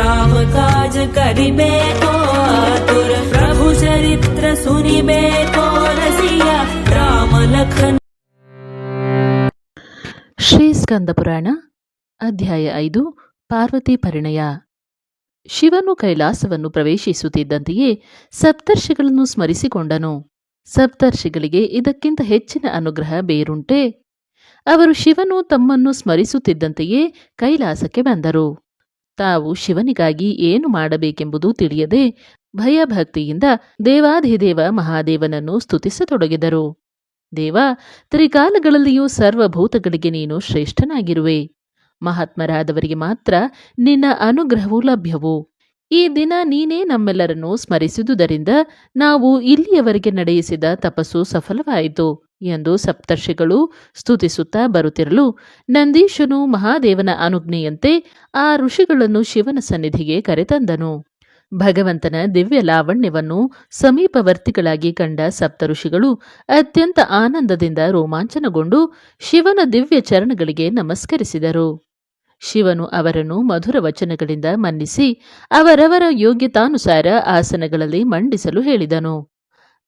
राम काज करिबेको आतुर प्रभु चरित्र सुनिबेको रसिया राम लखन। ಶ್ರೀ ಸ್ಕಂದ ಪುರಾಣ ಅಧ್ಯಾಯ 5 ಪಾರ್ವತಿ ಪರಿಣಯ. ಶಿವನು ಕೈಲಾಸವನ್ನು ಪ್ರವೇಶಿಸುತ್ತಿದ್ದಂತೆಯೇ ಸಪ್ತರ್ಷಿಗಳನ್ನು ಸ್ಮರಿಸಿಕೊಂಡನು. ಸಪ್ತರ್ಷಿಗಳಿಗೆ ಇದಕ್ಕಿಂತ ಹೆಚ್ಚಿನ ಅನುಗ್ರಹ ಬೇರುಂಟೆ? ಅವರು ಶಿವನು ತಮ್ಮನ್ನು ಸ್ಮರಿಸುತ್ತಿದ್ದಂತೆಯೇ ಕೈಲಾಸಕ್ಕೆ ಬಂದರು. ತಾವು ಶಿವನಿಗಾಗಿ ಏನು ಮಾಡಬೇಕೆಂಬುದು ತಿಳಿಯದೆ ಭಯಭಕ್ತಿಯಿಂದ ದೇವಾಧಿದೇವ ಮಹಾದೇವನನ್ನು ಸ್ತುತಿಸತೊಡಗಿದರು. ದೇವ, ತ್ರಿಕಾಲಗಳಲ್ಲಿಯೂ ಸರ್ವಭೂತಗಳಿಗೆ ನೀನು ಶ್ರೇಷ್ಠನಾಗಿರುವೆ. ಮಹಾತ್ಮರಾದವರಿಗೆ ಮಾತ್ರ ನಿನ್ನ ಅನುಗ್ರಹವು ಲಭ್ಯವು. ಈ ದಿನ ನೀನೇ ನಮ್ಮೆಲ್ಲರನ್ನು ಸ್ಮರಿಸಿದುದರಿಂದ ನಾವು ಇಲ್ಲಿಯವರೆಗೆ ನಡೆಯಿಸಿದ ತಪಸ್ಸು ಸಫಲವಾಯಿತು ಎಂದು ಸಪ್ತರ್ಷಿಗಳು ಸ್ತುತಿಸುತ್ತಾ ಬರುತ್ತಿರಲು ನಂದೀಶನು ಮಹಾದೇವನ ಅನುಜ್ಞೆಯಂತೆ ಆ ಋಷಿಗಳನ್ನು ಶಿವನ ಸನ್ನಿಧಿಗೆ ಕರೆತಂದನು. ಭಗವಂತನ ದಿವ್ಯ ಲಾವಣ್ಯವನ್ನು ಸಮೀಪವರ್ತಿಗಳಾಗಿ ಕಂಡ ಸಪ್ತಋಷಿಗಳು ಅತ್ಯಂತ ಆನಂದದಿಂದ ರೋಮಾಂಚನಗೊಂಡು ಶಿವನ ದಿವ್ಯ ಚರಣಗಳಿಗೆ ನಮಸ್ಕರಿಸಿದರು. ಶಿವನು ಅವರನ್ನು ಮಧುರ ವಚನಗಳಿಂದ ಮನ್ನಿಸಿ ಅವರವರ ಯೋಗ್ಯತಾನುಸಾರ ಆಸನಗಳಲ್ಲಿ ಮಂಡಿಸಲು ಹೇಳಿದನು.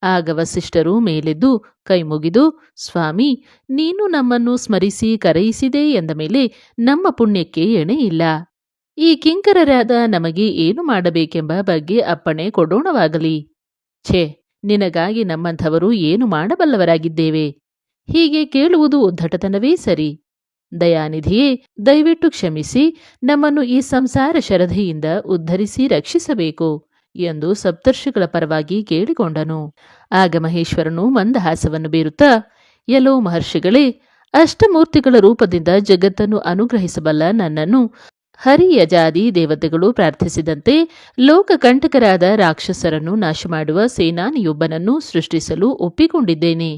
ಆಗ ವಸಿಷ್ಠರು ಮೇಲೆದ್ದು ಕೈಮುಗಿದು, ಸ್ವಾಮಿ, ನೀನು ನಮ್ಮನ್ನು ಸ್ಮರಿಸಿ ಕರೆಯಿಸಿದೆ ಎಂದ ಮೇಲೆ ನಮ್ಮ ಪುಣ್ಯಕ್ಕೆ ಎಣೆಯಿಲ್ಲ. ಈ ಕಿಂಕರರಾದ ನಮಗೆ ಏನು ಮಾಡಬೇಕೆಂಬ ಬಗ್ಗೆ ಅಪ್ಪಣೆ ಕೊಡೋಣವಾಗಲಿ. ಛೇ, ನಿನಗಾಗಿ ನಮ್ಮಂಥವರು ಏನು ಮಾಡಬಲ್ಲವರಾಗಿದ್ದೇವೆ? ಹೀಗೆ ಕೇಳುವುದು ಉದ್ದಟತನವೇ ಸರಿ. ದಯಾನಿಧಿಯೇ, ದಯವಿಟ್ಟು ಕ್ಷಮಿಸಿ ನಮ್ಮನ್ನು ಈ ಸಂಸಾರ ಶರಧೆಯಿಂದ ಉದ್ಧರಿಸಿ ರಕ್ಷಿಸಬೇಕು ಎಂದು ಸಪ್ತರ್ಷಿಗಳ ಪರವಾಗಿ ಕೇಳಿಕೊಂಡನು. ಆಗ ಮಹೇಶ್ವರನು ಮಂದಹಾಸವನ್ನು ಬೀರುತ್ತಾ, ಎಲೋ ಮಹರ್ಷಿಗಳೇ, ಅಷ್ಟಮೂರ್ತಿಗಳ ರೂಪದಿಂದ ಜಗತ್ತನ್ನು ಅನುಗ್ರಹಿಸಬಲ್ಲ ನನ್ನನ್ನು ಹರಿಯಜಾದಿ ದೇವತೆಗಳು ಪ್ರಾರ್ಥಿಸಿದಂತೆ ಲೋಕಕಂಟಕರಾದ ರಾಕ್ಷಸರನ್ನು ನಾಶ ಮಾಡುವ ಸೇನಾನಿಯೊಬ್ಬನನ್ನು ಸೃಷ್ಟಿಸಲು ಒಪ್ಪಿಕೊಂಡಿದ್ದೇನೆ.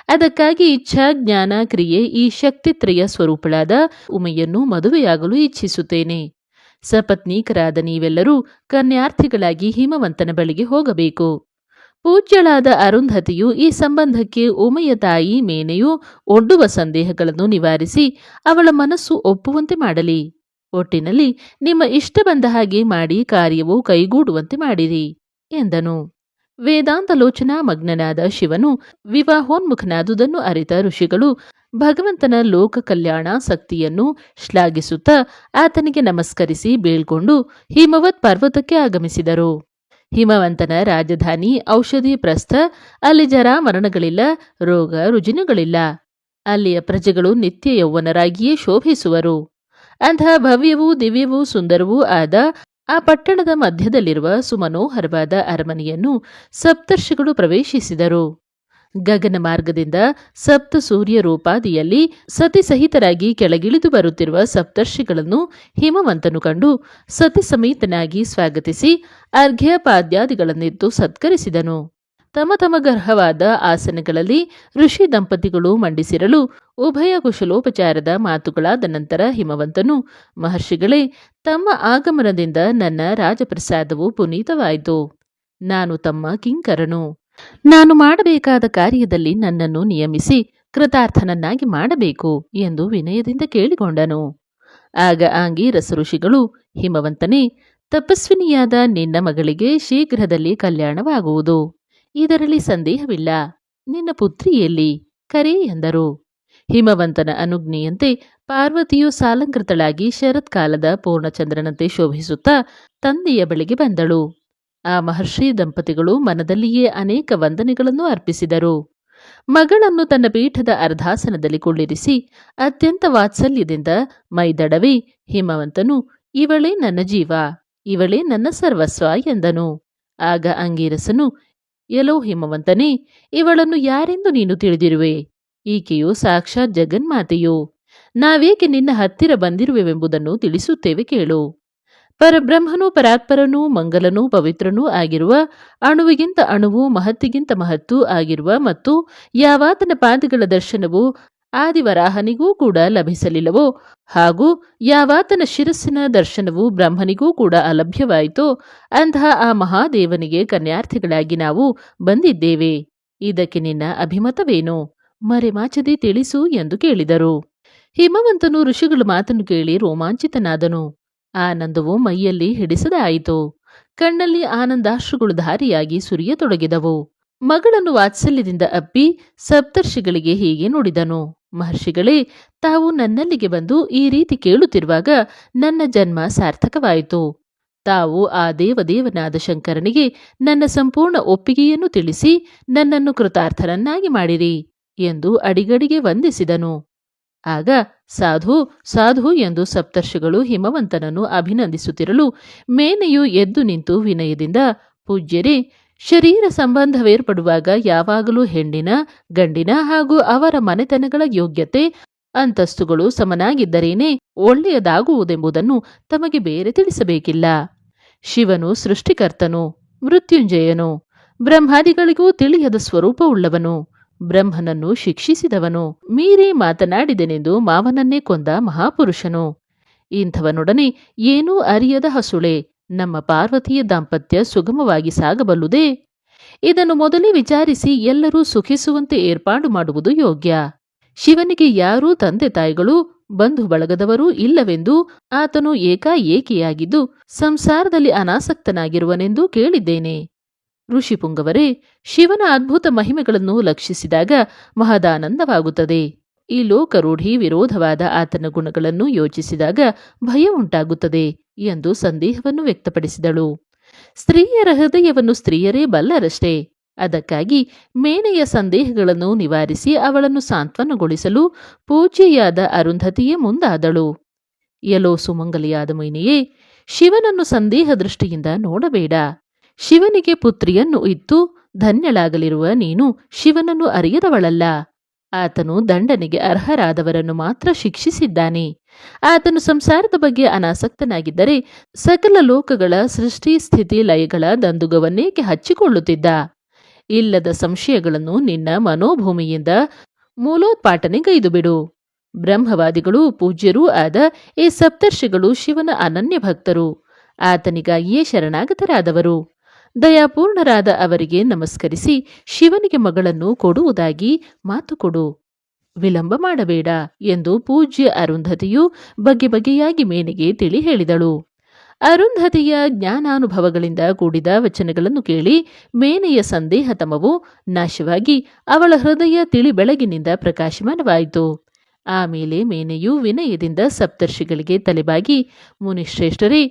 ಅದಕ್ಕಾಗಿ ಇಚ್ಛಾ, ಜ್ಞಾನ, ಕ್ರಿಯೆ ಈ ಶಕ್ತಿತ್ರಯ ಸ್ವರೂಪಳಾದ ಉಮೆಯನ್ನು ಮದುವೆಯಾಗಲು ಇಚ್ಛಿಸುತ್ತೇನೆ. ಸಪತ್ನೀಕರಾದ ನೀವೆಲ್ಲರೂ ಕನ್ಯಾರ್ಥಿಗಳಾಗಿ ಹಿಮವಂತನ ಬಳಿಗೆ ಹೋಗಬೇಕು. ಪೂಜ್ಯಳಾದ ಅರುಂಧತಿಯು ಈ ಸಂಬಂಧಕ್ಕೆ ಉಮೆಯ ತಾಯಿ ಮೇನೆಯು ಒಡ್ಡುವ ಸಂದೇಹಗಳನ್ನು ನಿವಾರಿಸಿ ಅವಳ ಮನಸ್ಸು ಒಪ್ಪುವಂತೆ ಮಾಡಲಿ. ಒಟ್ಟಿನಲ್ಲಿ ನಿಮ್ಮ ಇಷ್ಟ ಬಂದ ಹಾಗೆ ಮಾಡಿ ಕಾರ್ಯವು ಕೈಗೂಡುವಂತೆ ಮಾಡಿರಿ ಎಂದನು. ವೇದಾಂತಲೋಚನಾ ಮಗ್ನನಾದ ಶಿವನು ವಿವಾಹೋನ್ಮುಖನಾದುದನ್ನು ಅರಿತ ಋಷಿಗಳು ಭಗವಂತನ ಲೋಕ ಕಲ್ಯಾಣಾಸಕ್ತಿಯನ್ನು ಶ್ಲಾಘಿಸುತ್ತಾ ಆತನಿಗೆ ನಮಸ್ಕರಿಸಿ ಬೀಳ್ಕೊಂಡು ಹಿಮವತ್ ಪರ್ವತಕ್ಕೆ ಆಗಮಿಸಿದರು. ಹಿಮವಂತನ ರಾಜಧಾನಿ ಔಷಧಿ ಪ್ರಸ್ಥ. ಅಲ್ಲಿ ಜರಾಮರಣಗಳಿಲ್ಲ, ರೋಗ ರುಜಿನಗಳಿಲ್ಲ. ಅಲ್ಲಿಯ ಪ್ರಜೆಗಳು ನಿತ್ಯ ಯೌವನರಾಗಿಯೇ ಶೋಭಿಸುವರು. ಅಂಥ ಭವ್ಯವೂ ದಿವ್ಯವೂ ಸುಂದರವೂ ಆದ ಆ ಪಟ್ಟಣದ ಮಧ್ಯದಲ್ಲಿರುವ ಸುಮನೋಹರವಾದ ಅರಮನೆಯನ್ನು ಸಪ್ತರ್ಷಿಗಳು ಪ್ರವೇಶಿಸಿದರು. ಗಗನ ಮಾರ್ಗದಿಂದ ಸಪ್ತ ಸೂರ್ಯ ರೂಪಾದಿಯಲ್ಲಿ ಸತಿಸಹಿತರಾಗಿ ಕೆಳಗಿಳಿದು ಬರುತ್ತಿರುವ ಸಪ್ತರ್ಷಿಗಳನ್ನು ಹಿಮವಂತನು ಕಂಡು ಸತಿ ಸಮೇತನಾಗಿ ಸ್ವಾಗತಿಸಿ ಅರ್ಘ್ಯಪಾದ್ಯಾದಿಗಳನ್ನಿತ್ತು ಸತ್ಕರಿಸಿದನು. ತಮ ತಮ ಗರ್ಹವಾದ ಆಸನಗಳಲ್ಲಿ ಋಷಿ ದಂಪತಿಗಳು ಮಂಡಿಸಿರಲು ಉಭಯ ಕುಶಲೋಪಚಾರದ ಮಾತುಗಳಾದ ನಂತರ ಹಿಮವಂತನು, ಮಹರ್ಷಿಗಳೇ, ತಮ್ಮ ಆಗಮನದಿಂದ ನನ್ನ ರಾಜಪ್ರಸಾದವು ಪುನೀತವಾಯಿತು. ನಾನು ತಮ್ಮ ಕಿಂಕರನು. ನಾನು ಮಾಡಬೇಕಾದ ಕಾರ್ಯದಲ್ಲಿ ನನ್ನನ್ನು ನಿಯಮಿಸಿ ಕೃತಾರ್ಥನನ್ನಾಗಿ ಮಾಡಬೇಕು ಎಂದು ವಿನಯದಿಂದ ಕೇಳಿಕೊಂಡನು. ಆಗ ಆಂಗೀರಸ ಋಷಿಗಳು, ಹಿಮವಂತನೇ, ತಪಸ್ವಿನಿಯಾದ ನಿನ್ನ ಮಗಳಿಗೆ ಶೀಘ್ರದಲ್ಲಿ ಕಲ್ಯಾಣವಾಗುವುದು. ಇದರಲ್ಲಿ ಸಂದೇಹವಿಲ್ಲ. ನಿನ್ನ ಪುತ್ರಿಯಲ್ಲಿ ಕರೆ ಎಂದರು. ಹಿಮವಂತನ ಅನುಜ್ಞೆಯಂತೆ ಪಾರ್ವತಿಯು ಸಾಲಂಕೃತಳಾಗಿ ಶರತ್ಕಾಲದ ಪೂರ್ಣಚಂದ್ರನಂತೆ ಶೋಭಿಸುತ್ತಾ ತಂದೆಯ ಬಳಿಗೆ ಬಂದಳು. ಆ ಮಹರ್ಷಿ ದಂಪತಿಗಳು ಮನದಲ್ಲಿಯೇ ಅನೇಕ ವಂದನೆಗಳನ್ನು ಅರ್ಪಿಸಿದರು. ಮಗಳನ್ನು ತನ್ನ ಪೀಠದ ಅರ್ಧಾಸನದಲ್ಲಿ ಕುಳ್ಳಿರಿಸಿ ಅತ್ಯಂತ ವಾತ್ಸಲ್ಯದಿಂದ ಮೈದಡವಿ ಹಿಮವಂತನು, ಇವಳೇ ನನ್ನ ಜೀವ, ಇವಳೇ ನನ್ನ ಸರ್ವಸ್ವ ಎಂದನು. ಆಗ ಅಂಗೀರಸನು, ಎಲೋ ಹಿಮವಂತನೇ, ಇವಳನ್ನು ಯಾರೆಂದು ನೀನು ತಿಳಿದಿರುವೆ? ಈಕೆಯು ಸಾಕ್ಷಾತ್ ಜಗನ್ಮಾತೆಯು. ನಾವೇಕೆ ನಿನ್ನ ಹತ್ತಿರ ಬಂದಿರುವೆವೆಂಬುದನ್ನು ತಿಳಿಸುತ್ತೇವೆ ಕೇಳು. ಪರಬ್ರಹ್ಮನೂ ಪರಾತ್ಪರನೂ ಮಂಗಲನೂ ಪವಿತ್ರನೂ ಆಗಿರುವ, ಅಣುವಿಗಿಂತ ಅಣುವು ಮಹತ್ತಿಗಿಂತ ಮಹತ್ತೂ ಆಗಿರುವ ಮತ್ತು ಯಾವಾತನ ಪಾದಗಳ ದರ್ಶನವು ಆದಿವರಾಹನಿಗೂ ಕೂಡ ಲಭಿಸಲಿಲ್ಲವೋ, ಹಾಗೂ ಯಾವಾತನ ಶಿರಸ್ಸಿನ ದರ್ಶನವು ಬ್ರಹ್ಮನಿಗೂ ಕೂಡ ಅಲಭ್ಯವಾಯಿತೋ ಅಂತಹ ಆ ಮಹಾದೇವನಿಗೆ ಕನ್ಯಾರ್ಥಿಗಳಾಗಿ ನಾವು ಬಂದಿದ್ದೇವೆ. ಇದಕ್ಕೆ ನಿನ್ನ ಅಭಿಮತವೇನು? ಮರೆಮಾಚದೆ ತಿಳಿಸು ಎಂದು ಕೇಳಿದರು. ಹಿಮವಂತನು ಋಷಿಗಳ ಮಾತನ್ನು ಕೇಳಿ ರೋಮಾಂಚಿತನಾದನು. ಆನಂದವು ಮೈಯಲ್ಲಿ ಹಿಡಿಸದಾಯಿತು. ಕಣ್ಣಲ್ಲಿ ಆನಂದಾಶ್ರುಗಳು ಧಾರಿಯಾಗಿ ಸುರಿಯತೊಡಗಿದವು. ಮಗಳನ್ನು ವಾತ್ಸಲ್ಯದಿಂದ ಅಪ್ಪಿ ಸಪ್ತರ್ಷಿಗಳಿಗೆ ಹೀಗೆ ನುಡಿದನು. ಮಹರ್ಷಿಗಳೇ, ತಾವು ನನ್ನಲ್ಲಿಗೆ ಬಂದು ಈ ರೀತಿ ಕೇಳುತ್ತಿರುವಾಗ ನನ್ನ ಜನ್ಮ ಸಾರ್ಥಕವಾಯಿತು. ತಾವು ಆ ದೇವದೇವನಾದ ಶಂಕರನಿಗೆ ನನ್ನ ಸಂಪೂರ್ಣ ಒಪ್ಪಿಗೆಯನ್ನು ತಿಳಿಸಿ ನನ್ನನ್ನು ಕೃತಾರ್ಥರನ್ನಾಗಿ ಮಾಡಿರಿ ಎಂದು ಅಡಿಗಡಿಗೆ ವಂದಿಸಿದನು. ಆಗ ಸಾಧು ಸಾಧು ಎಂದು ಸಪ್ತರ್ಷಿಗಳು ಹಿಮವಂತನನ್ನು ಅಭಿನಂದಿಸುತ್ತಿರಲು ಮೇನೆಯು ಎದ್ದು ನಿಂತು ವಿನಯದಿಂದ, ಪೂಜ್ಯರೇ, ಶರೀರ ಸಂಬಂಧವೇರ್ಪಡುವಾಗ ಯಾವಾಗಲೂ ಹೆಣ್ಣಿನ, ಗಂಡಿನ ಹಾಗೂ ಅವರ ಮನೆತನಗಳ ಯೋಗ್ಯತೆ ಅಂತಸ್ತುಗಳು ಸಮನಾಗಿದ್ದರೇನೆ ಒಳ್ಳೆಯದಾಗುವುದೆಂಬುದನ್ನು ತಮಗೆ ಬೇರೆ ತಿಳಿಸಬೇಕಿಲ್ಲ. ಶಿವನು ಸೃಷ್ಟಿಕರ್ತನು, ಮೃತ್ಯುಂಜಯನು, ಬ್ರಹ್ಮಾದಿಗಳಿಗೂ ತಿಳಿಯದ ಸ್ವರೂಪವುಳ್ಳವನು, ಬ್ರಹ್ಮನನ್ನು ಶಿಕ್ಷಿಸಿದವನು, ಮೀರಿ ಮಾತನಾಡಿದೆನೆಂದು ಮಾವನನ್ನೇ ಕೊಂದ ಮಹಾಪುರುಷನು. ಇಂಥವನೊಡನೆ ಏನೂ ಅರಿಯದ ಹಸುಳೆ ನಮ್ಮ ಪಾರ್ವತಿಯ ದಾಂಪತ್ಯ ಸುಗಮವಾಗಿ ಸಾಗಬಲ್ಲುದೇ? ಇದನ್ನು ಮೊದಲೇ ವಿಚಾರಿಸಿ ಎಲ್ಲರೂ ಸುಖಿಸುವಂತೆ ಏರ್ಪಾಡು ಮಾಡುವುದು ಯೋಗ್ಯ. ಶಿವನಿಗೆ ಯಾರೂ ತಂದೆ ತಾಯಿಗಳು ಬಂಧು ಬಳಗದವರೂ ಇಲ್ಲವೆಂದು ಆತನು ಏಕಾಏಕಿಯಾಗಿದ್ದು ಸಂಸಾರದಲ್ಲಿ ಅನಾಸಕ್ತನಾಗಿರುವನೆಂದು ಕೇಳಿದ್ದೇನೆ. ಋಷಿಪುಂಗವರೇ, ಶಿವನ ಅದ್ಭುತ ಮಹಿಮೆಗಳನ್ನು ಲಕ್ಷಿಸಿದಾಗ ಮಹದಾನಂದವಾಗುತ್ತದೆ. ಈ ಲೋಕರೂಢಿ ವಿರೋಧವಾದ ಆತನ ಗುಣಗಳನ್ನು ಯೋಚಿಸಿದಾಗ ಭಯ ಉಂಟಾಗುತ್ತದೆ ಎಂದು ಸಂದೇಹವನ್ನು ವ್ಯಕ್ತಪಡಿಸಿದಳು. ಸ್ತ್ರೀಯರ ಹೃದಯವನ್ನು ಸ್ತ್ರೀಯರೇ ಬಲ್ಲರಷ್ಟೇ. ಅದಕ್ಕಾಗಿ ಮೇನೆಯ ಸಂದೇಹಗಳನ್ನು ನಿವಾರಿಸಿ ಅವಳನ್ನು ಸಾಂತ್ವನಗೊಳಿಸಲು ಪೂಜ್ಯೆಯಾದ ಅರುಂಧತಿಯೇ ಮುಂದಾದಳು. ಎಲೋ ಸುಮಂಗಲಿಯಾದ ಮೈನೆಯೇ, ಶಿವನನ್ನು ಸಂದೇಹ ದೃಷ್ಟಿಯಿಂದ ನೋಡಬೇಡ. ಶಿವನಿಗೆ ಪುತ್ರಿಯನ್ನು ಇತ್ತು ಧನ್ಯಳಾಗಲಿರುವ ನೀನು ಶಿವನನ್ನು ಅರಿಯದವಳಲ್ಲ. ಆತನು ದಂಡನೆಗೆ ಅರ್ಹರಾದವರನ್ನು ಮಾತ್ರ ಶಿಕ್ಷಿಸಿದ್ದಾನೆ. ಆತನು ಸಂಸಾರದ ಬಗ್ಗೆ ಅನಾಸಕ್ತನಾಗಿದ್ದರೆ ಸಕಲ ಲೋಕಗಳ ಸೃಷ್ಟಿ ಸ್ಥಿತಿ ಲಯಗಳ ದಂದುಗವನ್ನೇಕೆ ಹಚ್ಚಿಕೊಳ್ಳುತ್ತಿದ್ದ? ಇಲ್ಲದ ಸಂಶಯಗಳನ್ನು ನಿನ್ನ ಮನೋಭೂಮಿಯಿಂದ ಮೂಲೋತ್ಪಾಟನೆಗೈದು ಬಿಡು. ಬ್ರಹ್ಮವಾದಿಗಳೂ ಪೂಜ್ಯರೂ ಆದ ಈ ಸಪ್ತರ್ಷಿಗಳು ಶಿವನ ಅನನ್ಯ ಭಕ್ತರು, ಆತನಿಗಾಗಿಯೇ ಶರಣಾಗತರಾದವರು. ದಯಾಪೂರ್ಣರಾದ ಅವರಿಗೆ ನಮಸ್ಕರಿಸಿ ಶಿವನಿಗೆ ಮಗಳನ್ನು ಕೊಡುವುದಾಗಿ ಮಾತು ಕೊಡು, ವಿಳಂಬ ಮಾಡಬೇಡ ಎಂದು ಪೂಜ್ಯ ಅರುಂಧತಿಯು ಬಗೆ ಬಗೆಯಾಗಿ ಮೇನೆಗೆ ತಿಳಿ ಹೇಳಿದಳು. ಅರುಂಧತಿಯ ಜ್ಞಾನಾನುಭವಗಳಿಂದ ಕೂಡಿದ ವಚನಗಳನ್ನು ಕೇಳಿ ಮೇನೆಯ ಸಂದೇಹ ತಮವು ನಾಶವಾಗಿ ಅವಳ ಹೃದಯ ತಿಳಿ ಬೆಳಗಿನಿಂದ ಪ್ರಕಾಶಮಾನವಾಯಿತು. ಆಮೇಲೆ ಮೇನೆಯು ವಿನಯದಿಂದ ಸಪ್ತರ್ಷಿಗಳಿಗೆ ತಲೆಬಾಗಿ, ಮುನಿಶ್ರೇಷ್ಠರೇ,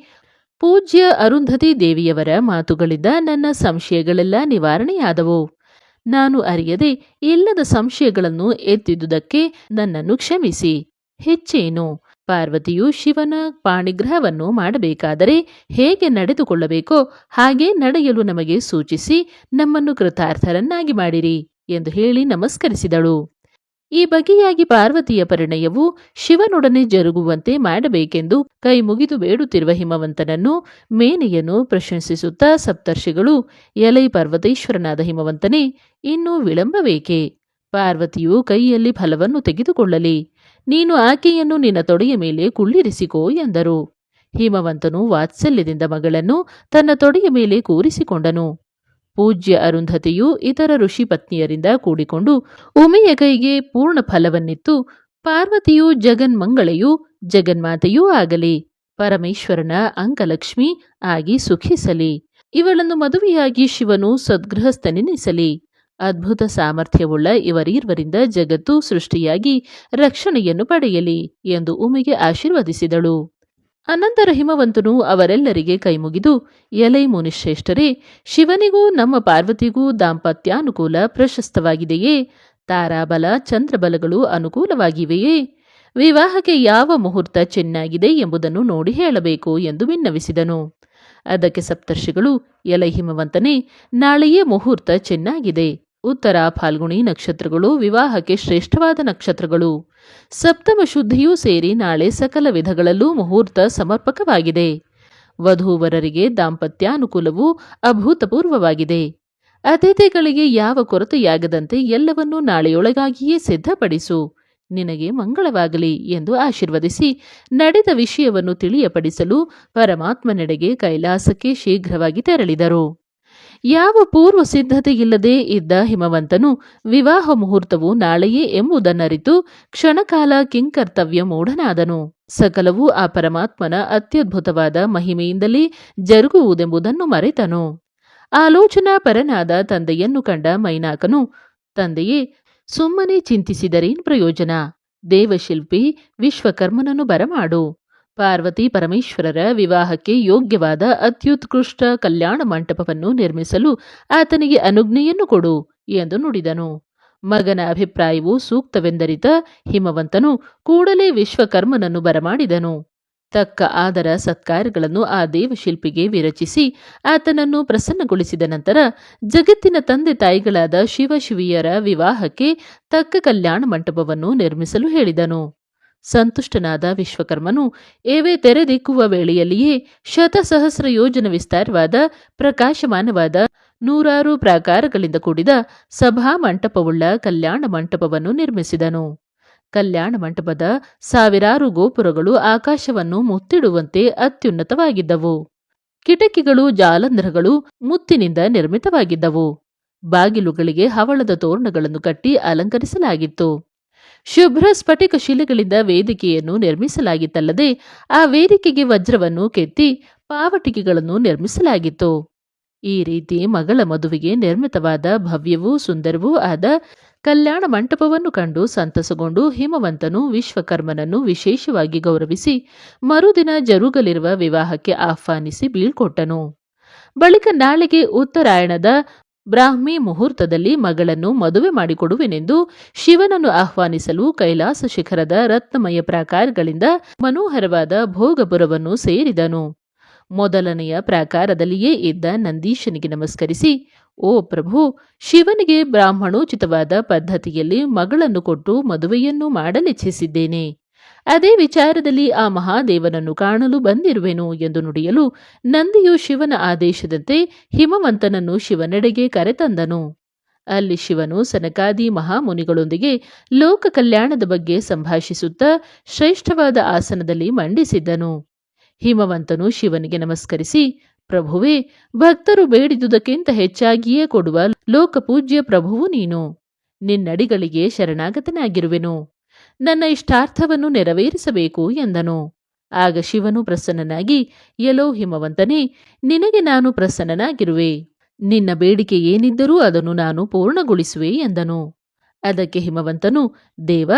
ಪೂಜ್ಯ ಅರುಂಧತಿ ದೇವಿಯವರ ಮಾತುಗಳಿಂದ ನನ್ನ ಸಂಶಯಗಳೆಲ್ಲ ನಿವಾರಣೆಯಾದವು. ನಾನು ಅರಿಯದೆ ಇಲ್ಲದ ಸಂಶಯಗಳನ್ನು ಎತ್ತಿದುದಕ್ಕೆ ನನ್ನನ್ನು ಕ್ಷಮಿಸಿ. ಹೆಚ್ಚೇನು, ಪಾರ್ವತಿಯು ಶಿವನ ಪಾಣಿಗ್ರಹವನ್ನು ಮಾಡಬೇಕಾದರೆ ಹೇಗೆ ನಡೆದುಕೊಳ್ಳಬೇಕೋ ಹಾಗೇ ನಡೆಯಲು ನಮಗೆ ಸೂಚಿಸಿ ನಮ್ಮನ್ನು ಕೃತಾರ್ಥರನ್ನಾಗಿ ಮಾಡಿರಿ ಎಂದು ಹೇಳಿ ನಮಸ್ಕರಿಸಿದಳು. ಈ ಬಗೆಯಾಗಿ ಪಾರ್ವತಿಯ ಪರಿಣಯವು ಶಿವನೊಡನೆ ಜರುಗುವಂತೆ ಮಾಡಬೇಕೆಂದು ಕೈ ಮುಗಿದು ಬೇಡುತ್ತಿರುವ ಹಿಮವಂತನನ್ನು ಮೇನೆಯನ್ನು ಪ್ರಶಂಸಿಸುತ್ತಾ ಸಪ್ತರ್ಷಿಗಳು, ಎಲೈ ಪರ್ವತೇಶ್ವರನಾದ ಹಿಮವಂತನೇ, ಇನ್ನೂ ವಿಳಂಬವೇಕೆ? ಪಾರ್ವತಿಯು ಕೈಯಲ್ಲಿ ಫಲವನ್ನು ತೆಗೆದುಕೊಳ್ಳಲಿ. ನೀನು ಆಕೆಯನ್ನು ನಿನ್ನ ತೊಡೆಯ ಮೇಲೆ ಕುಳ್ಳಿರಿಸಿಕೋ ಎಂದರು. ಹಿಮವಂತನು ವಾತ್ಸಲ್ಯದಿಂದ ಮಗಳನ್ನು ತನ್ನ ತೊಡೆಯ ಮೇಲೆ ಕೂರಿಸಿಕೊಂಡನು. ಪೂಜ್ಯ ಅರುಂಧತಿಯು ಇತರ ಋಷಿ ಪತ್ನಿಯರಿಂದ ಕೂಡಿಕೊಂಡು ಉಮೆಯ ಕೈಗೆ ಪೂರ್ಣ ಫಲವನ್ನಿತ್ತು, ಪಾರ್ವತಿಯು ಜಗನ್ಮಂಗಳೆಯೂ ಜಗನ್ಮಾತೆಯೂ ಆಗಲಿ, ಪರಮೇಶ್ವರನ ಅಂಕಲಕ್ಷ್ಮಿ ಆಗಿ ಸುಖಿಸಲಿ, ಇವಳನ್ನು ಮದುವೆಯಾಗಿ ಶಿವನು ಸದ್ಗೃಹಸ್ಥನೆನಿಸಲಿ, ಅದ್ಭುತ ಸಾಮರ್ಥ್ಯವುಳ್ಳ ಇವರೀರ್ವರಿಂದ ಜಗತ್ತು ಸೃಷ್ಟಿಯಾಗಿ ರಕ್ಷಣೆಯನ್ನು ಪಡೆಯಲಿ ಎಂದು ಉಮೆಗೆ ಆಶೀರ್ವದಿಸಿದಳು. ಅನಂತರ ಹಿಮವಂತನು ಅವರೆಲ್ಲರಿಗೆ ಕೈಮುಗಿದು, ಎಲೈ ಮುನಿಶ್ರೇಷ್ಠರೇ, ಶಿವನಿಗೂ ನಮ್ಮ ಪಾರ್ವತಿಗೂ ದಾಂಪತ್ಯಾನುಕೂಲ ಪ್ರಶಸ್ತವಾಗಿದೆಯೇ? ತಾರಾಬಲ ಚಂದ್ರಬಲಗಳು ಅನುಕೂಲವಾಗಿವೆಯೇ? ವಿವಾಹಕ್ಕೆ ಯಾವ ಮುಹೂರ್ತ ಚೆನ್ನಾಗಿದೆ ಎಂಬುದನ್ನು ನೋಡಿ ಹೇಳಬೇಕು ಎಂದು ವಿನ್ನವಿಸಿದನು. ಅದಕ್ಕೆ ಸಪ್ತರ್ಷಿಗಳು, ಎಲೈ ಹಿಮವಂತನೇ, ನಾಳೆಯೇ ಮುಹೂರ್ತ ಚೆನ್ನಾಗಿದೆ. ಉತ್ತರ ಫಾಲ್ಗುಣಿ ನಕ್ಷತ್ರಗಳು ವಿವಾಹಕ್ಕೆ ಶ್ರೇಷ್ಠವಾದ ನಕ್ಷತ್ರಗಳು. ಸಪ್ತಮ ಶುದ್ಧಿಯೂ ಸೇರಿ ನಾಳೆ ಸಕಲ ವಿಧಗಳಲ್ಲೂ ಮುಹೂರ್ತ ಸಮರ್ಪಕವಾಗಿದೆ. ವಧೂವರರಿಗೆ ದಾಂಪತ್ಯಾನುಕೂಲವು ಅಭೂತಪೂರ್ವವಾಗಿದೆ. ಅತಿಥಿಗಳಿಗೆ ಯಾವ ಕೊರತೆಯಾಗದಂತೆ ಎಲ್ಲವನ್ನೂ ನಾಳೆಯೊಳಗಾಗಿಯೇ ಸಿದ್ಧಪಡಿಸು. ನಿನಗೆ ಮಂಗಳವಾಗಲಿ ಎಂದು ಆಶೀರ್ವದಿಸಿ ನಡೆದ ವಿಷಯವನ್ನು ತಿಳಿಯಪಡಿಸಲು ಪರಮಾತ್ಮನೆಡೆಗೆ ಕೈಲಾಸಕ್ಕೆ ಶೀಘ್ರವಾಗಿ ತೆರಳಿದರು. ಯಾವ ಪೂರ್ವ ಸಿದ್ಧತೆಯಿಲ್ಲದೆ ಇದ್ದ ಹಿಮವಂತನು ವಿವಾಹ ಮುಹೂರ್ತವು ನಾಳೆಯೇ ಎಂಬುದನ್ನರಿತು ಕ್ಷಣಕಾಲ ಕಿಂಕರ್ತವ್ಯ ಮೂಢನಾದನು. ಸಕಲವೂ ಆ ಪರಮಾತ್ಮನ ಅತ್ಯದ್ಭುತವಾದ ಮಹಿಮೆಯಿಂದಲೇ ಜರುಗುವುದೆಂಬುದನ್ನು ಮರೆತನು. ಆಲೋಚನಾ ಪರನಾದ ತಂದೆಯನ್ನು ಕಂಡ ಮೈನಾಕನು, ತಂದೆಯೇ, ಸುಮ್ಮನೆ ಚಿಂತಿಸಿದರೇನ್ ಪ್ರಯೋಜನ? ದೇವಶಿಲ್ಪಿ ವಿಶ್ವಕರ್ಮನನ್ನು ಬರಮಾಡು. ಪಾರ್ವತಿ ಪರಮೇಶ್ವರರ ವಿವಾಹಕ್ಕೆ ಯೋಗ್ಯವಾದ ಅತ್ಯುತ್ಕೃಷ್ಟ ಕಲ್ಯಾಣ ಮಂಟಪವನ್ನು ನಿರ್ಮಿಸಲು ಆತನಿಗೆ ಅನುಜ್ಞೆಯನ್ನು ಕೊಡು ಎಂದು ನುಡಿದನು. ಮಗನ ಅಭಿಪ್ರಾಯವು ಸೂಕ್ತವೆಂದರಿತ ಹಿಮವಂತನು ಕೂಡಲೇ ವಿಶ್ವಕರ್ಮನನ್ನು ಬರಮಾಡಿದನು. ತಕ್ಕ ಆದರ ಸತ್ಕಾರಗಳನ್ನು ಆ ದೇವಶಿಲ್ಪಿಗೆ ವಿರಚಿಸಿ ಆತನನ್ನು ಪ್ರಸನ್ನಗೊಳಿಸಿದ ನಂತರ ಜಗತ್ತಿನ ತಂದೆ ತಾಯಿಗಳಾದ ಶಿವಶಿವಿಯರ ವಿವಾಹಕ್ಕೆ ತಕ್ಕ ಕಲ್ಯಾಣ ಮಂಟಪವನ್ನು ನಿರ್ಮಿಸಲು ಹೇಳಿದನು. ಸಂತುಷ್ಟನಾದ ವಿಶ್ವಕರ್ಮನು ಏವೇ ತೆರೆದಿಕ್ಕುವ ವೇಳೆಯಲ್ಲಿಯೇ ಶತಸಹಸ್ರ ಯೋಜನ ವಿಸ್ತಾರವಾದ ಪ್ರಕಾಶಮಾನವಾದ 100 ಪ್ರಾಕಾರಗಳಿಂದ ಕೂಡಿದ ಸಭಾ ಮಂಟಪವುಳ್ಳ ಕಲ್ಯಾಣ ಮಂಟಪವನ್ನು ನಿರ್ಮಿಸಿದನು. ಕಲ್ಯಾಣ ಮಂಟಪದ 1000 ಗೋಪುರಗಳು ಆಕಾಶವನ್ನು ಮುತ್ತಿಡುವಂತೆ ಅತ್ಯುನ್ನತವಾಗಿದ್ದವು. ಕಿಟಕಿಗಳು ಜಾಲಂಧ್ರಗಳು ಮುತ್ತಿನಿಂದ ನಿರ್ಮಿತವಾಗಿದ್ದವು. ಬಾಗಿಲುಗಳಿಗೆ ಹವಳದ ತೋರಣಗಳನ್ನು ಕಟ್ಟಿ ಅಲಂಕರಿಸಲಾಗಿತ್ತು. ಶುಭ್ರ ಸ್ಫಟಿಕ ಶಿಲೆಗಳಿಂದ ವೇದಿಕೆಯನ್ನು ನಿರ್ಮಿಸಲಾಗಿತ್ತಲ್ಲದೆ ಆ ವೇದಿಕೆಗೆ ವಜ್ರವನ್ನು ಕೆತ್ತಿ ಪಾವಟಿಕೆಗಳನ್ನು ನಿರ್ಮಿಸಲಾಗಿತ್ತು. ಈ ರೀತಿ ಮಗಳ ಮದುವೆಗೆ ನಿರ್ಮಿತವಾದ ಭವ್ಯವೂ ಸುಂದರವೂ ಆದ ಕಲ್ಯಾಣ ಮಂಟಪವನ್ನು ಕಂಡು ಸಂತಸಗೊಂಡು ಹಿಮವಂತನು ವಿಶ್ವಕರ್ಮನನ್ನು ವಿಶೇಷವಾಗಿ ಗೌರವಿಸಿ ಮರುದಿನ ಜರುಗಲಿರುವ ವಿವಾಹಕ್ಕೆ ಆಹ್ವಾನಿಸಿ ಬೀಳ್ಕೊಟ್ಟನು. ಬಳಿಕ ನಾಳೆಗೆ ಉತ್ತರಾಯಣದ ಬ್ರಾಹ್ಮಿ ಮುಹೂರ್ತದಲ್ಲಿ ಮಗಳನ್ನು ಮದುವೆ ಮಾಡಿಕೊಡುವೆನೆಂದು ಶಿವನನ್ನು ಆಹ್ವಾನಿಸಲು ಕೈಲಾಸ ಶಿಖರದ ರತ್ನಮಯ ಪ್ರಾಕಾರಗಳಿಂದ ಮನೋಹರವಾದ ಭೋಗಪುರವನ್ನು ಸೇರಿದನು. ಮೊದಲನೆಯ ಪ್ರಾಕಾರದಲ್ಲಿಯೇ ಇದ್ದ ನಂದೀಶನಿಗೆ ನಮಸ್ಕರಿಸಿ, ಓ ಪ್ರಭು, ಶಿವನಿಗೆ ಬ್ರಾಹ್ಮಣೋಚಿತವಾದ ಪದ್ಧತಿಯಲ್ಲಿ ಮಗಳನ್ನು ಕೊಟ್ಟು ಮದುವೆಯನ್ನು ಮಾಡಲಿಚ್ಛಿಸಿದ್ದೇನೆ. ಅದೇ ವಿಚಾರದಲ್ಲಿ ಆ ಮಹಾದೇವನನ್ನು ಕಾಣಲು ಬಂದಿರುವೆನು ಎಂದು ನುಡಿಯಲು ನಂದಿಯು ಶಿವನ ಆದೇಶದಂತೆ ಹಿಮವಂತನನ್ನು ಶಿವನೆಡೆಗೆ ಕರೆತಂದನು. ಅಲ್ಲಿ ಶಿವನು ಸನಕಾದಿ ಮಹಾಮುನಿಗಳೊಂದಿಗೆ ಲೋಕ ಕಲ್ಯಾಣದ ಬಗ್ಗೆ ಸಂಭಾಷಿಸುತ್ತಾ ಶ್ರೇಷ್ಠವಾದ ಆಸನದಲ್ಲಿ ಮಂಡಿಸಿದ್ದನು. ಹಿಮವಂತನು ಶಿವನಿಗೆ ನಮಸ್ಕರಿಸಿ, ಪ್ರಭುವೇ, ಭಕ್ತರು ಬೇಡಿದುದಕ್ಕಿಂತ ಹೆಚ್ಚಾಗಿಯೇ ಕೊಡುವ ಲೋಕಪೂಜ್ಯ ಪ್ರಭುವು ನೀನು. ನಿನ್ನಡಿಗಳಿಗೆ ಶರಣಾಗತನಾಗಿರುವೆನು. ನನ್ನ ಇಷ್ಟಾರ್ಥವನ್ನು ನೆರವೇರಿಸಬೇಕು ಎಂದನು. ಆಗ ಶಿವನು ಪ್ರಸನ್ನನಾಗಿ, ಎಲೋ ಹಿಮವಂತನೇ, ನಿನಗೆ ನಾನು ಪ್ರಸನ್ನನಾಗಿರುವೆ. ನಿನ್ನ ಬೇಡಿಕೆ ಏನಿದ್ದರೂ ಅದನ್ನು ನಾನು ಪೂರ್ಣಗೊಳಿಸುವೆ ಎಂದನು. ಅದಕ್ಕೆ ಹಿಮವಂತನು, ದೇವ,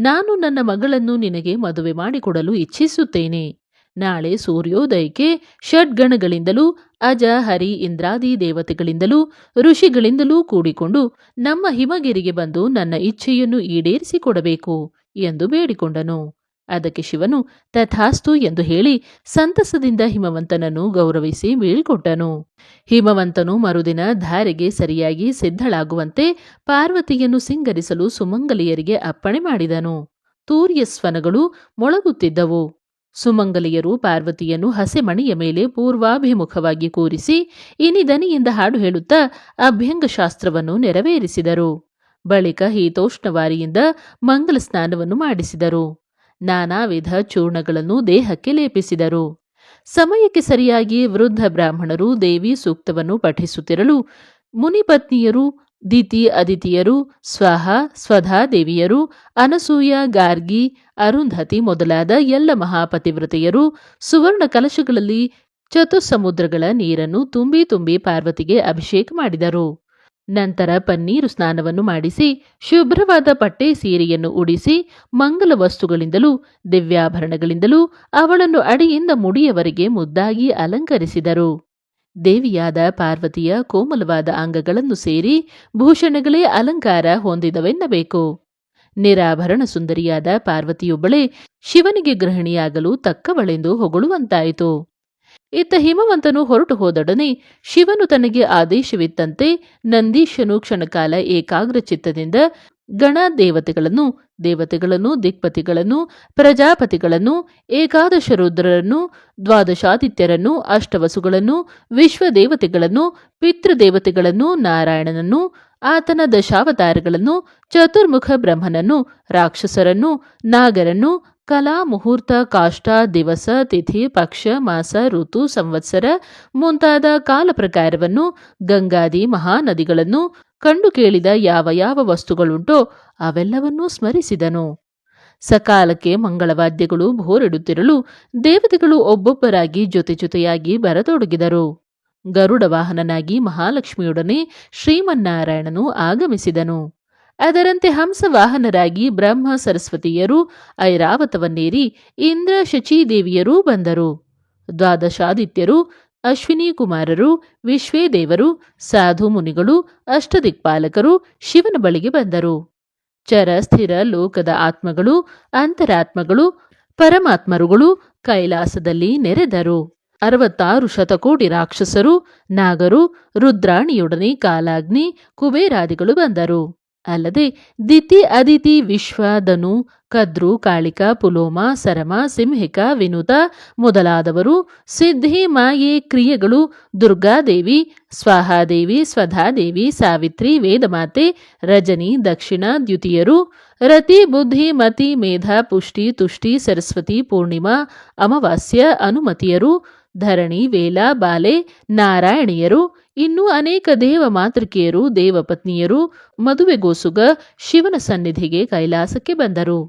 ನಾನು ನನ್ನ ಮಗಳನ್ನು ನಿನಗೆ ಮದುವೆ ಮಾಡಿಕೊಡಲು ಇಚ್ಛಿಸುತ್ತೇನೆ. ನಾಳೆ ಸೂರ್ಯೋದಯಕ್ಕೆ ಷಡ್ಗಣಗಳಿಂದಲೂ ಅಜ ಹರಿ ಇಂದ್ರಾದಿ ದೇವತೆಗಳಿಂದಲೂ ಋಷಿಗಳಿಂದಲೂ ಕೂಡಿಕೊಂಡು ನಮ್ಮ ಹಿಮಗಿರಿಗೆ ಬಂದು ನನ್ನ ಇಚ್ಛೆಯನ್ನು ಈಡೇರಿಸಿಕೊಡಬೇಕು ಎಂದು ಬೇಡಿಕೊಂಡನು. ಅದಕ್ಕೆ ಶಿವನು ತಥಾಸ್ತು ಎಂದು ಹೇಳಿ ಸಂತಸದಿಂದ ಹಿಮವಂತನನ್ನು ಗೌರವಿಸಿ ಬೀಳ್ಕೊಟ್ಟನು. ಹಿಮವಂತನು ಮರುದಿನ ಧಾರೆಗೆ ಸರಿಯಾಗಿ ಸಿದ್ಧಳಾಗುವಂತೆ ಪಾರ್ವತಿಯನ್ನು ಸಿಂಗರಿಸಲು ಸುಮಂಗಲಿಯರಿಗೆ ಅಪ್ಪಣೆ ಮಾಡಿದನು. ತೂರ್ಯಸ್ವನಗಳು ಮೊಳಗುತ್ತಿದ್ದವು. ಸುಮಂಗಲಿಯರು ಪಾರ್ವತಿಯನ್ನು ಹಸೆಮಣಿಯ ಮೇಲೆ ಪೂರ್ವಾಭಿಮುಖವಾಗಿ ಕೂರಿಸಿ ಇನಿದನಿಯಿಂದ ಹಾಡು ಹೇಳುತ್ತಾ ಅಭ್ಯಂಗ ಶಾಸ್ತ್ರವನ್ನು ನೆರವೇರಿಸಿದರು. ಬಳಿಕ ಹೀತೋಷ್ಣವಾರಿಯಿಂದ ಮಂಗಲ ಸ್ನಾನವನ್ನು ಮಾಡಿಸಿದರು. ನಾನಾ ವಿಧ ಚೂರ್ಣಗಳನ್ನು ದೇಹಕ್ಕೆ ಲೇಪಿಸಿದರು. ಸಮಯಕ್ಕೆ ಸರಿಯಾಗಿ ವೃದ್ಧ ಬ್ರಾಹ್ಮಣರು ದೇವಿ ಸೂಕ್ತವನ್ನು ಪಠಿಸುತ್ತಿರಲು ಮುನಿಪತ್ನಿಯರು, ದಿತಿ ಅದಿತಿಯರು, ಸ್ವಾಹ ಸ್ವಧಾ ದೇವಿಯರು, ಅನಸೂಯ, ಗಾರ್ಗಿ, ಅರುಂಧತಿ ಮೊದಲಾದ ಎಲ್ಲ ಮಹಾಪತಿವ್ರತೆಯರು ಸುವರ್ಣ ಕಲಶಗಳಲ್ಲಿ ಚತುಸ್ಸಮುದ್ರಗಳ ನೀರನ್ನು ತುಂಬಿ ತುಂಬಿ ಪಾರ್ವತಿಗೆ ಅಭಿಷೇಕ ಮಾಡಿದರು. ನಂತರ ಪನ್ನೀರು ಸ್ನಾನವನ್ನು ಮಾಡಿಸಿ ಶುಭ್ರವಾದ ಪಟ್ಟೆ ಸೀರೆಯನ್ನು ಉಡಿಸಿ ಮಂಗಲ ವಸ್ತುಗಳಿಂದಲೂ ದಿವ್ಯಾಭರಣಗಳಿಂದಲೂ ಅವಳನ್ನು ಅಡಿಯಿಂದ ಮುಡಿಯವರೆಗೆ ಮುದ್ದಾಗಿ ಅಲಂಕರಿಸಿದರು. ದೇವಿಯಾದ ಪಾರ್ವತಿಯ ಕೋಮಲವಾದ ಅಂಗಗಳನ್ನು ಸೇರಿ ಭೂಷಣಗಳೇ ಅಲಂಕಾರ ಹೊಂದಿದವೆನ್ನಬೇಕು. ನಿರಾಭರಣ ಸುಂದರಿಯಾದ ಪಾರ್ವತಿಯೊಬ್ಬಳೇ ಶಿವನಿಗೆ ಗೃಹಿಣಿಯಾಗಲು ತಕ್ಕವಳೆಂದು ಹೊಗಳುವಂತಾಯಿತು. ಇತ್ತ ಹಿಮವಂತನು ಹೊರಟು ಹೋದೊಡನೆ ಶಿವನು ತನಗೆ ಆದೇಶವಿತ್ತಂತೆ ನಂದೀಶನು ಕ್ಷಣಕಾಲ ಏಕಾಗ್ರ ಚಿತ್ತದಿಂದ ಗಣದೇವತೆಗಳನ್ನು, ದೇವತೆಗಳನ್ನು, ದಿಕ್ಪತಿಗಳನ್ನು, ಪ್ರಜಾಪತಿಗಳನ್ನು, ಏಕಾದಶ ರುದ್ರರನ್ನು, ದ್ವಾದಶಾದಿತ್ಯರನ್ನು, ಅಷ್ಟವಸುಗಳನ್ನು, ವಿಶ್ವದೇವತೆಗಳನ್ನು, ಪಿತೃದೇವತೆಗಳನ್ನು, ನಾರಾಯಣನನ್ನು, ಆತನ ದಶಾವತಾರಗಳನ್ನು, ಚತುರ್ಮುಖ ಬ್ರಹ್ಮನನ್ನು, ರಾಕ್ಷಸರನ್ನು, ನಾಗರನ್ನು, ಕಲಾ ಮುಹೂರ್ತ, ಕಾಷ್ಟ, ದಿವಸ, ತಿಥಿ, ಪಕ್ಷ, ಮಾಸ, ಋತು, ಸಂವತ್ಸರ ಮುಂತಾದ ಕಾಲ ಪ್ರಕಾರವನ್ನು, ಗಂಗಾದಿ ಮಹಾನದಿಗಳನ್ನು, ಕಂಡು ಕೇಳಿದ ಯಾವ ಯಾವ ವಸ್ತುಗಳುಂಟೋ ಅವೆಲ್ಲವನ್ನೂ ಸ್ಮರಿಸಿದನು. ಸಕಾಲಕ್ಕೆ ಮಂಗಳವಾದ್ಯಗಳು ಭೋರಿಡುತ್ತಿರಲು ದೇವತೆಗಳು ಒಬ್ಬೊಬ್ಬರಾಗಿ ಜೊತೆಯಾಗಿ ಬರತೊಡಗಿದರು. ಗರುಡ ವಾಹನನಾಗಿ ಮಹಾಲಕ್ಷ್ಮಿಯೊಡನೆ ಶ್ರೀಮನ್ನಾರಾಯಣನು ಆಗಮಿಸಿದನು. ಅದರಂತೆ ಹಂಸವಾಹನರಾಗಿ ಬ್ರಹ್ಮ ಸರಸ್ವತಿಯರು ಐರಾವತವನ್ನೇರಿ ಇಂದ್ರ ಶಚೀದೇವಿಯರೂ ಬಂದರು. ದ್ವಾದಶಾದಿತ್ಯರು, ಅಶ್ವಿನಿ ಕುಮಾರರು, ವಿಶ್ವೇದೇವರು, ಸಾಧು ಮುನಿಗಳು, ಅಷ್ಟದಿಕ್ಪಾಲಕರು ಶಿವನ ಬಳಿಗೆ ಬಂದರು. ಚರ ಸ್ಥಿರ ಲೋಕದ ಆತ್ಮಗಳು, ಅಂತರಾತ್ಮಗಳು, ಪರಮಾತ್ಮರುಗಳು ಕೈಲಾಸದಲ್ಲಿ ನೆರೆದರು. 66 ಶತಕೋಟಿ ರಾಕ್ಷಸರು, ನಾಗರು, ರುದ್ರಾಣಿಯೊಡನೆ ಕಾಲಾಗ್ನಿ, ಕುಬೇರಾದಿಗಳು ಬಂದರು. ಅಲ್ಲದೆ ದಿತಿ, ಅದಿತಿ, ವಿಶ್ವ, ಧನು, ಕದ್ರು, ಕಾಳಿಕ, ಪುಲೋಮ, ಸರಮ, ಸಿಂಹಿಕ, ವಿನುತ ಮೊದಲಾದವರು, ಸಿದ್ಧಿ, ಮಾಯೆ, ಕ್ರಿಯೆಗಳು, ದುರ್ಗಾದೇವಿ, ಸ್ವಾಹಾದೇವಿ, ಸ್ವಧಾದೇವಿ, ಸಾವಿತ್ರಿ, ವೇದಮಾತೆ, ರಜನಿ, ದಕ್ಷಿಣ, ದ್ಯುತಿಯರು, ರತಿ, ಬುದ್ಧಿ, ಮತಿ, ಮೇಧ, ಪುಷ್ಟಿ, ತುಷ್ಟಿ, ಸರಸ್ವತಿ, ಪೂರ್ಣಿಮಾ, ಅಮಾವಾಸ್ಯ, ಅನುಮತಿಯರು, ಧರಣಿ, ವೇಲ, ಬಾಲೆ, ನಾರಾಯಣಿಯರು, ಇನ್ನೂ ಅನೇಕ ದೇವ ಮಾತೃಕೆಯರು, ದೇವಪತ್ನಿಯರು, ಮದುವೆಗೋಸುಗ ಶಿವನ ಸನ್ನಿಧಿಗೆ ಕೈಲಾಸಕ್ಕೆ ಬಂದರು.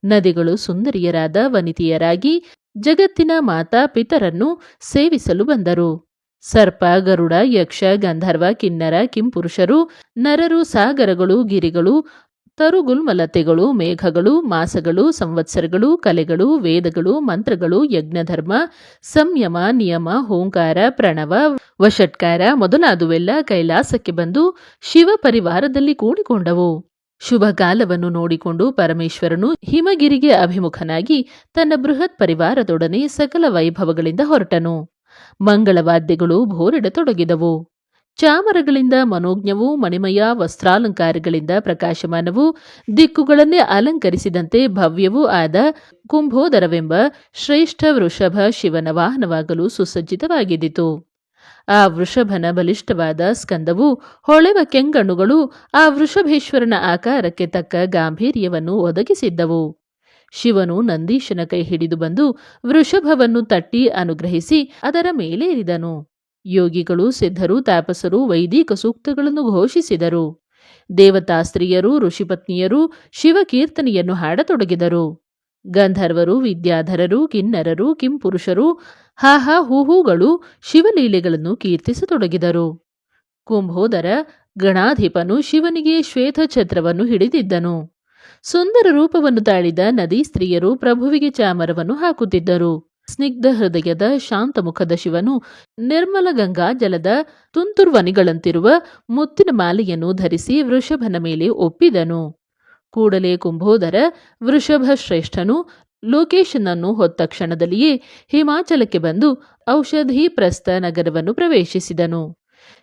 ನದಿಗಳು ಸುಂದರಿಯರಾದ ವನಿತೆಯರಾಗಿ ಜಗತ್ತಿನ ಮಾತಾ ಪಿತರನ್ನು ಸೇವಿಸಲು ಬಂದರು. ಸರ್ಪ, ಗರುಡ, ಯಕ್ಷ, ಗಂಧರ್ವ, ಕಿನ್ನರ, ಕಿಂಪುರುಷರು, ನರರು, ಸಾಗರಗಳು, ಗಿರಿಗಳು, ತರುಗುಲ್ಮಲತೆಗಳು, ಮೇಘಗಳು, ಮಾಸಗಳು, ಸಂವತ್ಸರಗಳು, ಕಲೆಗಳು, ವೇದಗಳು, ಮಂತ್ರಗಳು, ಯಜ್ಞಧರ್ಮ, ಸಂಯಮ, ನಿಯಮ, ಹೋಂಕಾರ, ಪ್ರಣವ, ವಷಟ್ಕಾರ ಮೊದಲಾದುವೆಲ್ಲ ಕೈಲಾಸಕ್ಕೆ ಬಂದು ಶಿವ ಪರಿವಾರದಲ್ಲಿ ಕೂಡಿಕೊಂಡವು. ಶುಭಕಾಲವನ್ನು ನೋಡಿಕೊಂಡು ಪರಮೇಶ್ವರನು ಹಿಮಗಿರಿಗೆ ಅಭಿಮುಖನಾಗಿ ತನ್ನ ಬೃಹತ್ ಪರಿವಾರದೊಡನೆ ಸಕಲ ವೈಭವಗಳಿಂದ ಹೊರಟನು. ಮಂಗಳವಾದ್ಯಗಳು ಭೋರಿಡತೊಡಗಿದವು. ಚಾಮರಗಳಿಂದ ಮನೋಜ್ಞವೂ ಮಣಿಮಯ ವಸ್ತ್ರಾಲಂಕಾರಗಳಿಂದ ಪ್ರಕಾಶಮಾನವೂ ದಿಕ್ಕುಗಳನ್ನೇ ಅಲಂಕರಿಸಿದಂತೆ ಭವ್ಯವೂ ಆದ ಕುಂಭೋದರವೆಂಬ ಶ್ರೇಷ್ಠ ವೃಷಭ ಶಿವನ ವಾಹನವಾಗಲು ಸುಸಜ್ಜಿತವಾಗಿದ್ದಿತು. ಆ ವೃಷಭನ ಬಲಿಷ್ಠವಾದ ಸ್ಕಂದವು ಹೊಳೆವ ಕೆಂಗಣ್ಣುಗಳು ಆ ವೃಷಭೇಶ್ವರನ ಆಕಾರಕ್ಕೆ ತಕ್ಕ ಗಾಂಭೀರ್ಯವನ್ನು ಒದಗಿಸಿದ್ದವು. ಶಿವನು ನಂದೀಶನ ಕೈ ಹಿಡಿದು ಬಂದು ವೃಷಭವನ್ನು ತಟ್ಟಿ ಅನುಗ್ರಹಿಸಿ ಅದರ ಮೇಲೇರಿದನು. ಯೋಗಿಗಳು, ಸಿದ್ಧರು, ತಾಪಸರು ವೈದಿಕ ಸೂಕ್ತಗಳನ್ನು ಘೋಷಿಸಿದರು. ದೇವತಾಸ್ತ್ರೀಯರು, ಋಷಿಪತ್ನಿಯರು ಶಿವಕೀರ್ತನೆಯನ್ನು ಹಾಡತೊಡಗಿದರು. ಗಂಧರ್ವರು, ವಿದ್ಯಾಧರರು, ಕಿನ್ನರರು, ಕಿಂಪುರುಷರು ಹಾಹಾ ಹೂಹೂಗಳು ಶಿವಲೀಲೆಗಳನ್ನು ಕೀರ್ತಿಸತೊಡಗಿದರು. ಕುಂಭೋದರ ಗಣಾಧಿಪನು ಶಿವನಿಗೆ ಶ್ವೇತ ಛತ್ರವನ್ನು ಹಿಡಿದಿದ್ದನು. ಸುಂದರ ರೂಪವನ್ನು ತಾಳಿದ ನದಿ ಸ್ತ್ರೀಯರು ಪ್ರಭುವಿಗೆ ಚಾಮರವನ್ನು ಹಾಕುತ್ತಿದ್ದರು. ಸ್ನಿಗ್ಧ ಹೃದಯದ ಶಾಂತ ಮುಖದ ಶಿವನು ನಿರ್ಮಲ ಗಂಗಾ ಜಲದ ತುಂತುರ್ವನಿಗಳಂತಿರುವ ಮುತ್ತಿನ ಮಾಲೆಯನ್ನು ಧರಿಸಿ ವೃಷಭನ ಮೇಲೆ ಒಪ್ಪಿದನು. ಕೂಡಲೇ ಕುಂಭೋದರ ವೃಷಭ ಶ್ರೇಷ್ಠನು ಲೋಕೇಶನನ್ನು ಹೊತ್ತ ಕ್ಷಣದಲ್ಲಿಯೇ ಹಿಮಾಚಲಕ್ಕೆ ಬಂದು ಔಷಧಿ ಪ್ರಸ್ಥ ನಗರವನ್ನು ಪ್ರವೇಶಿಸಿದನು.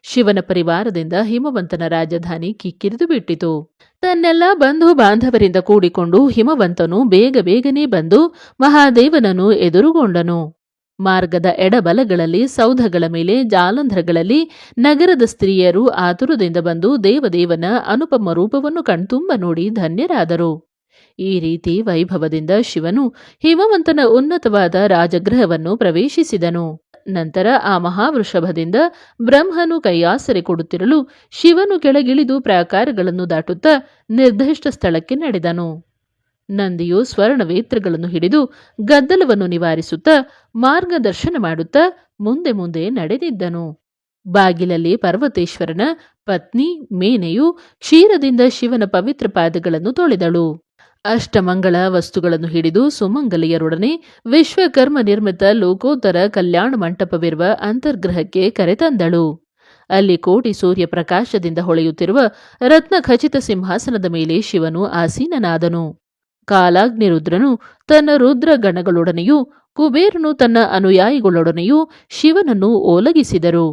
ಶಿವನ ಪರಿವಾರದಿಂದ ಹಿಮವಂತನ ರಾಜಧಾನಿ ಕಿಕ್ಕಿರಿದು ಬಿಟ್ಟಿತು. ತನ್ನೆಲ್ಲ ಬಂಧು ಬಾಂಧವರಿಂದ ಕೂಡಿಕೊಂಡು ಹಿಮವಂತನು ಬೇಗನೆ ಬಂದು ಮಹಾದೇವನನ್ನು ಎದುರುಗೊಂಡನು. ಮಾರ್ಗದ ಎಡಬಲಗಳಲ್ಲಿ, ಸೌಧಗಳ ಮೇಲೆ, ಜಾಲಂಧರಗಳಲ್ಲಿ ನಗರದ ಸ್ತ್ರೀಯರು ಆತುರದಿಂದ ಬಂದು ದೇವದೇವನ ಅನುಪಮ ರೂಪವನ್ನು ಕಣ್ತುಂಬ ನೋಡಿ ಧನ್ಯರಾದರು. ಈ ರೀತಿ ವೈಭವದಿಂದ ಶಿವನು ಹಿಮವಂತನ ಉನ್ನತವಾದ ರಾಜಗೃಹವನ್ನು ಪ್ರವೇಶಿಸಿದನು. ನಂತರ ಆ ಮಹಾವೃಷಭದಿಂದ ಬ್ರಹ್ಮನು ಕೈಯಾಸರೆ ಕೊಡುತ್ತಿರಲು ಶಿವನು ಕೆಳಗಿಳಿದು ಪ್ರಾಕಾರಗಳನ್ನು ದಾಟುತ್ತಾ ನಿರ್ದಿಷ್ಟ ಸ್ಥಳಕ್ಕೆ ನಡೆದನು. ನಂದಿಯು ಸ್ವರ್ಣವೇತ್ರಗಳನ್ನು ಹಿಡಿದು ಗದ್ದಲವನ್ನು ನಿವಾರಿಸುತ್ತಾ ಮಾರ್ಗದರ್ಶನ ಮಾಡುತ್ತಾ ಮುಂದೆ ನಡೆದಿದ್ದನು. ಬಾಗಿಲಲ್ಲಿ ಪರ್ವತೇಶ್ವರನ ಪತ್ನಿ ಮೇನೆಯು ಕ್ಷೀರದಿಂದ ಶಿವನ ಪವಿತ್ರ ಪಾದಗಳನ್ನು ತೊಳೆದಳು. ಅಷ್ಟಮಂಗಳ ವಸ್ತುಗಳನ್ನು ಹಿಡಿದು ಸುಮಂಗಲಿಯರೊಡನೆ ವಿಶ್ವಕರ್ಮ ನಿರ್ಮಿತ ಲೋಕೋತ್ತರ ಕಲ್ಯಾಣ ಮಂಟಪವಿರುವ ಅಂತರ್ಗೃಹಕ್ಕೆ ಕರೆತಂದಳು. ಅಲ್ಲಿ ಕೋಟಿ ಸೂರ್ಯ ಪ್ರಕಾಶದಿಂದ ಹೊಳೆಯುತ್ತಿರುವ ರತ್ನ ಖಚಿತ ಸಿಂಹಾಸನದ ಮೇಲೆ ಶಿವನು ಆಸೀನನಾದನು. ಕಾಲಾಗ್ನಿರುದ್ರನು ತನ್ನ ರುದ್ರ ಗಣಗಳೊಡನೆಯೂ ಕುಬೇರನು ತನ್ನ ಅನುಯಾಯಿಗಳೊಡನೆಯೂ ಶಿವನನ್ನು ಓಲಗಿಸಿದರು.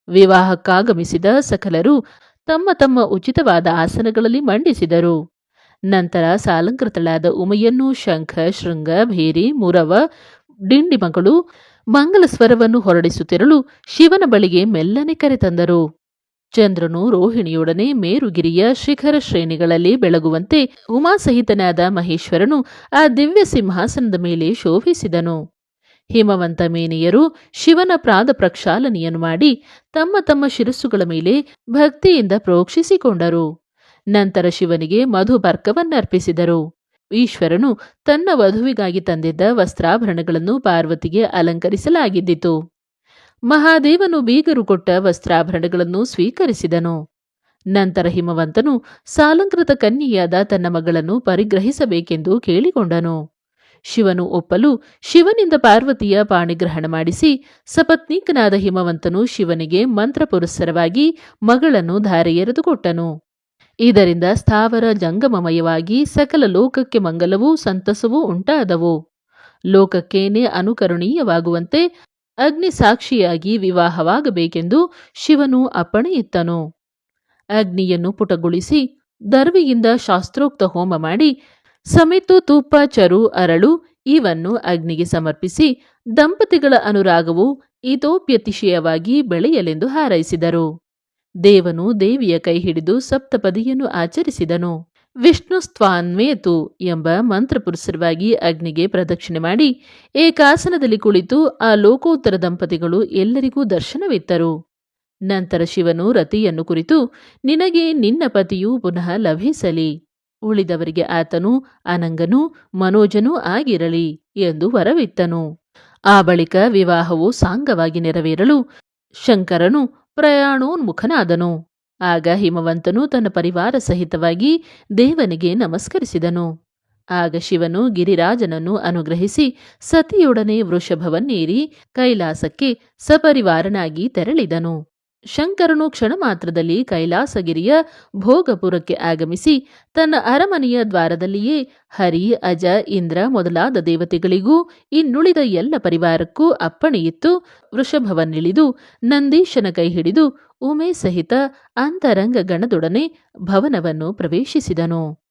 ವಿವಾಹಕ್ಕಾಗಮಿಸಿದ ಸಕಲರು ತಮ್ಮ ತಮ್ಮ ಉಚಿತವಾದ ಆಸನಗಳಲ್ಲಿ ಮಂಡಿಸಿದರು. ನಂತರ ಸಾಲಂಕೃತಳಾದ ಉಮೆಯನ್ನು ಶಂಖ, ಶೃಂಗ, ಭೇರಿ, ಮುರವ, ಡಿಂಡಿಮಗಳು ಮಂಗಲ ಸ್ವರವನ್ನು ಹೊರಡಿಸುತ್ತಿರಲು ಶಿವನ ಬಳಿಗೆ ಮೆಲ್ಲನೆ ಕರೆತಂದರು. ಚಂದ್ರನು ರೋಹಿಣಿಯೊಡನೆ ಮೇರುಗಿರಿಯ ಶಿಖರ ಶ್ರೇಣಿಗಳಲ್ಲಿ ಬೆಳಗುವಂತೆ ಉಮಾಸಹಿತನಾದ ಮಹೇಶ್ವರನು ಆ ದಿವ್ಯ ಸಿಂಹಾಸನದ ಮೇಲೆ ಶೋಭಿಸಿದನು. ಹಿಮವಂತ ಮೇನೆಯರು ಶಿವನ ಪ್ರಾದ ಪ್ರಕ್ಷಾಲನೆಯನ್ನು ಮಾಡಿ ತಮ್ಮ ತಮ್ಮ ಶಿರಸ್ಸುಗಳ ಮೇಲೆ ಭಕ್ತಿಯಿಂದ ಪ್ರೋಕ್ಷಿಸಿಕೊಂಡರು. ನಂತರ ಶಿವನಿಗೆ ಮಧುಪರ್ಕವನ್ನರ್ಪಿಸಿದರು. ಈಶ್ವರನು ತನ್ನ ವಧುವಿಗಾಗಿ ತಂದಿದ್ದ ವಸ್ತ್ರಾಭರಣಗಳನ್ನು ಪಾರ್ವತಿಗೆ ಅಲಂಕರಿಸಲಾಗಿದ್ದಿತು. ಮಹಾದೇವನು ಬೀಗರು ಕೊಟ್ಟ ವಸ್ತ್ರಾಭರಣಗಳನ್ನು ಸ್ವೀಕರಿಸಿದನು. ನಂತರ ಹಿಮವಂತನು ಸಾಲಂಕೃತ ಕನ್ಯೆಯಾದ ತನ್ನ ಮಗಳನ್ನು ಪರಿಗ್ರಹಿಸಬೇಕೆಂದು ಕೇಳಿಕೊಂಡನು. ಶಿವನು ಒಪ್ಪಲು ಶಿವನಿಂದ ಪಾರ್ವತಿಯ ಪಾಣಿಗ್ರಹಣ ಮಾಡಿಸಿ ಸಪತ್ನೀಕನಾದ ಹಿಮವಂತನು ಶಿವನಿಗೆ ಮಂತ್ರಪುರಸ್ಸರವಾಗಿ ಮಗಳನ್ನು ಧಾರೆ ಎರೆದುಕೊಟ್ಟನು. ಇದರಿಂದ ಸ್ಥಾವರ ಜಂಗಮಮಯವಾಗಿ ಸಕಲ ಲೋಕಕ್ಕೆ ಮಂಗಲವೂ ಸಂತಸವೂ ಉಂಟಾದವು. ಲೋಕಕ್ಕೇನೆ ಅನುಕರಣೀಯವಾಗುವಂತೆ ಅಗ್ನಿ ಸಾಕ್ಷಿಯಾಗಿ ವಿವಾಹವಾಗಬೇಕೆಂದು ಶಿವನು ಅಪ್ಪಣೆಯಿತ್ತನು. ಅಗ್ನಿಯನ್ನು ಪುಟಗೊಳಿಸಿ ದರ್ವಿಯಿಂದ ಶಾಸ್ತ್ರೋಕ್ತ ಹೋಮ ಮಾಡಿ ಸಮೇತು ತುಪ್ಪ, ಚರು, ಅರಳು ಇವನ್ನು ಅಗ್ನಿಗೆ ಸಮರ್ಪಿಸಿ ದಂಪತಿಗಳ ಅನುರಾಗವು ಇತೋಪ್ಯತಿಶಯವಾಗಿ ಬೆಳೆಯಲೆಂದು ಹಾರೈಸಿದರು. ದೇವನು ದೇವಿಯ ಕೈ ಹಿಡಿದು ಸಪ್ತಪದಿಯನ್ನು ಆಚರಿಸಿದನು. ವಿಷ್ಣು ಸ್ತ್ವಾನ್ವೇತು ಎಂಬ ಮಂತ್ರಪುರಸ್ಸರವಾಗಿ ಅಗ್ನಿಗೆ ಪ್ರದಕ್ಷಿಣೆ ಮಾಡಿ ಏಕಾಸನದಲ್ಲಿ ಕುಳಿತು ಆ ಲೋಕೋತ್ತರ ದಂಪತಿಗಳು ಎಲ್ಲರಿಗೂ ದರ್ಶನವಿತ್ತರು. ನಂತರ ಶಿವನು ರತಿಯನ್ನು ಕುರಿತು, ನಿನಗೆ ನಿನ್ನ ಪತಿಯು ಪುನಃ ಲಭಿಸಲಿ, ಉಳಿದವರಿಗೆ ಆತನು ಅನಂಗನೂ ಮನೋಜನೂ ಆಗಿರಲಿ ಎಂದು ವರವಿತ್ತನು. ಆ ಬಳಿಕ ವಿವಾಹವು ಸಾಂಗವಾಗಿ ನೆರವೇರಲು ಶಂಕರನು ಪ್ರಯಾಣೋನ್ಮುಖನಾದನು. ಆಗ ಹಿಮವಂತನು ತನ್ನ ಪರಿವಾರ ಸಹಿತವಾಗಿ ದೇವನಿಗೆ ನಮಸ್ಕರಿಸಿದನು. ಆಗ ಶಿವನು ಗಿರಿರಾಜನನ್ನು ಅನುಗ್ರಹಿಸಿ ಸತಿಯೊಡನೆ ವೃಷಭವನ್ನೇರಿ ಕೈಲಾಸಕ್ಕೆ ಸಪರಿವಾರನಾಗಿ ತೆರಳಿದನು. ಶಂಕರನು ಕ್ಷಣ ಮಾತ್ರದಲ್ಲಿ ಕೈಲಾಸಗಿರಿಯ ಭೋಗಪುರಕ್ಕೆ ಆಗಮಿಸಿ ತನ್ನ ಅರಮನೆಯ ದ್ವಾರದಲ್ಲಿಯೇ ಹರಿ, ಅಜ, ಇಂದ್ರ ಮೊದಲಾದ ದೇವತೆಗಳಿಗೂ ಇನ್ನುಳಿದ ಎಲ್ಲ ಪರಿವಾರಕ್ಕೂ ಅಪ್ಪಣೆಯಿತ್ತು ವೃಷಭವನ್ನಿಳಿದು ನಂದೀಶನ ಕೈ ಹಿಡಿದು ಉಮೆ ಸಹಿತ ಅಂತರಂಗ ಗಣದೊಡನೆ ಭವನವನ್ನು ಪ್ರವೇಶಿಸಿದನು.